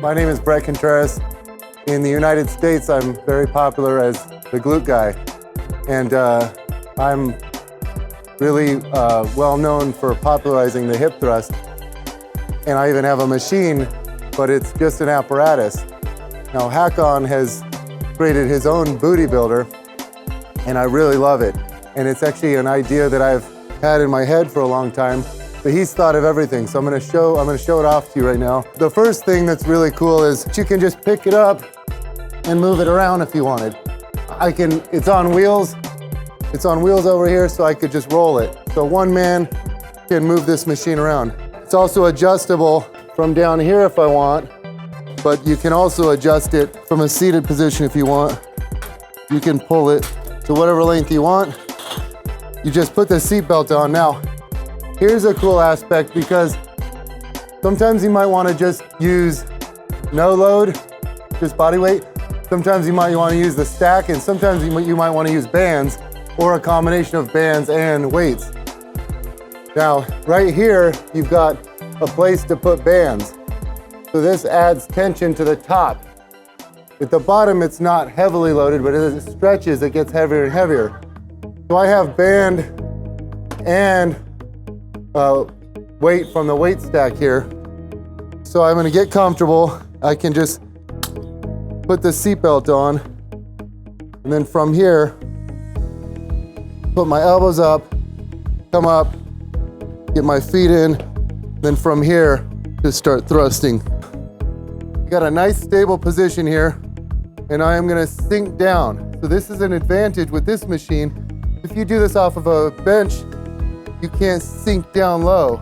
My name is Bret Contreras. In the United States, I'm very popular as the glute guy. And I'm really well known for popularizing the hip thrust. And I even have a machine, but it's just an apparatus. Now, Haakon has created his own booty builder, and I really love it. And it's actually an idea that I've had in my head for a long time, but he's thought of everything. So I'm gonna show it off to you right now. The first thing that's really cool is you can just pick it up and move it around if you wanted. It's on wheels. It's on wheels over here, so I could just roll it. So one man can move this machine around. It's also adjustable from down here if I want, but you can also adjust it from a seated position if you want. You can pull it to whatever length you want. You just put the seatbelt on. Now, here's a cool aspect, because sometimes you might want to just use no load, just body weight. Sometimes you might want to use the stack, and sometimes you might want to use bands, or a combination of bands and weights. Now, right here, you've got a place to put bands. So this adds tension to the top. At the bottom, it's not heavily loaded, but as it stretches, it gets heavier and heavier. So I have band and weight from the weight stack here. So I'm gonna get comfortable. I can just put the seatbelt on, and then from here, put my elbows up, come up, get my feet in, then from here, just start thrusting. Got a nice stable position here, and I am gonna sink down. So this is an advantage with this machine. If you do this off of a bench, you can't sink down low.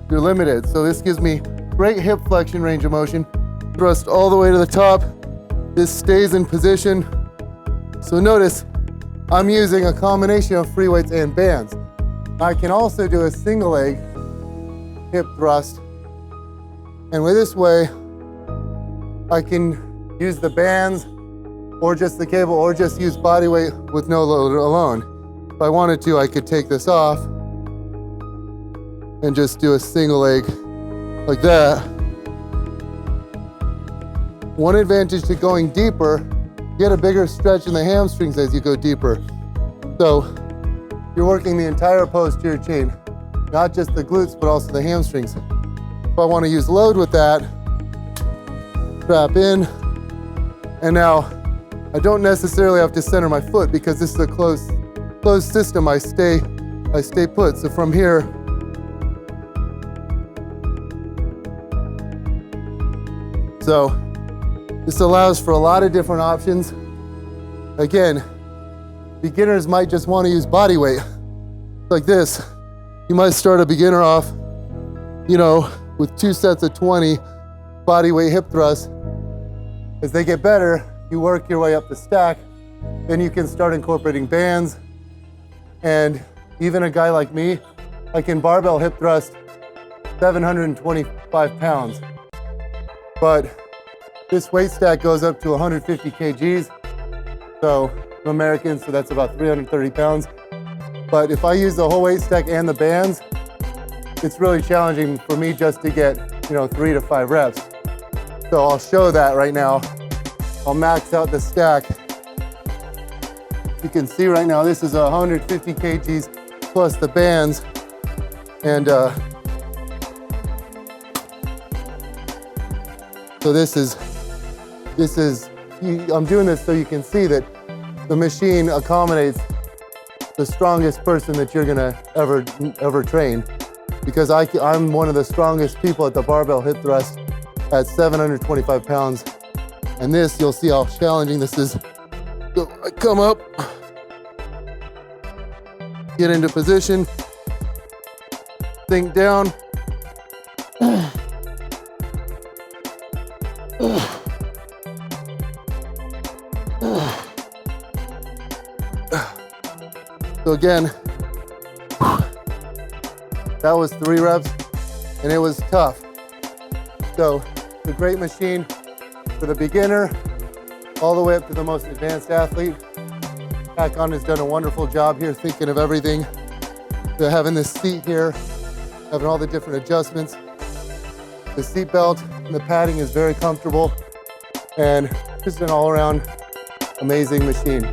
You're limited. So this gives me great hip flexion range of motion. Thrust all the way to the top. This stays in position. So notice, I'm using a combination of free weights and bands. I can also do a single leg hip thrust. And with this way, I can use the bands or just the cable, or just use body weight with no load alone. If I wanted to, I could take this off and just do a single leg like that. One advantage to going deeper, you get a bigger stretch in the hamstrings as you go deeper. So you're working the entire posterior chain, not just the glutes, but also the hamstrings. If I want to use load with that, strap in, and now I don't necessarily have to center my foot, because this is a closed system. I stay put. So from here, so this allows for a lot of different options. Again, beginners might just want to use body weight like this. You might start a beginner off, with 2 sets of 20 body weight hip thrusts. As they get better, you work your way up the stack. Then you can start incorporating bands. And even a guy like me, I can barbell hip thrust 725 pounds. But this weight stack goes up to 150 kgs. So I'm American, so that's about 330 pounds. But if I use the whole weight stack and the bands, it's really challenging for me just to get 3 to 5 reps. So I'll show that right now. I'll max out the stack. You can see right now, this is 150 kgs plus the bands. And so this is, I'm doing this so you can see that the machine accommodates the strongest person that you're gonna ever train. Because I'm one of the strongest people at the barbell hip thrust at 725 pounds. And this, you'll see how challenging this is. So I come up, get into position, sink down. So again, that was 3 reps, and it was tough. So it's a great machine for the beginner, all the way up to the most advanced athlete. Haakon has done a wonderful job here thinking of everything. So having this seat here, having all the different adjustments. The seat belt and the padding is very comfortable, and just an all-around amazing machine.